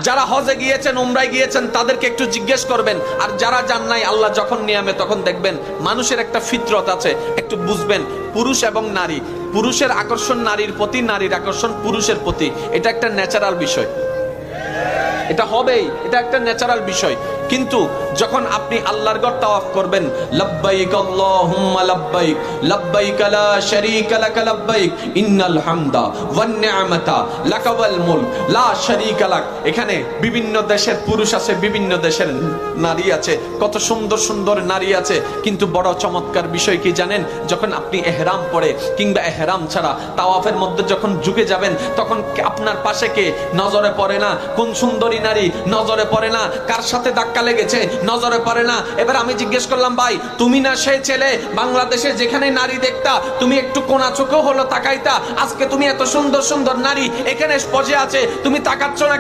যারা হজে গিয়েছেন উমরায় গিয়েছেন তাদেরকে একটু জিজ্ঞেস করবেন, আর যারা যান নাই আল্লাহ যখন নিয়ামে তখন দেখবেন মানুষের একটা ফিতরত আছে, একটু বুঝবেন পুরুষ এবং নারী, পুরুষের আকর্ষণ নারীর প্রতি, নারীর আকর্ষণ পুরুষের প্রতি, এটা একটা ন্যাচারাল বিষয়, এটা হবেই, এটা একটা ন্যাচারাল বিষয়। কিন্তু যখন আপনি আল্লাহর ঘর তাওয়াফ করবেন, লাব্বাইক আল্লাহুম্মা লাব্বাইক লাব্বাইক লা শারীকা লাক লাব্বাইক ইন্নাল হামদা ওয়ান নি'মাতা লাকা ওয়াল মুলক লা শারীকা লাক, এখানে বিভিন্ন দেশের পুরুষ আছে, বিভিন্ন দেশের নারী আছে, কত সুন্দর সুন্দর নারী আছে। কিন্তু বড় চমৎকার বিষয় কি জানেন, যখন আপনি ইহরাম পরে কিংবা ইহরাম ছাড়া তাওয়াফের মধ্যে যখন ঝুঁকে যাবেন, তখন আপনার পাশে কে নজরে পড়ে না? কোন সুন্দরী নারী নজরে পড়ে না? কার সাথে ধাক্কা লেগেছে নজরে পড়ে না? এবার আমি জিজ্ঞেস করলাম, ভাই তুমি না সেই ছেলে বাংলাদেশে যেখানে নারী দেখতা তুমি একটু কোনা চোখেও হলো তাকাইতা, আজকে তুমি এত সুন্দর সুন্দর নারী এখানে বসে আছে তুমি তাকাচ্ছ না?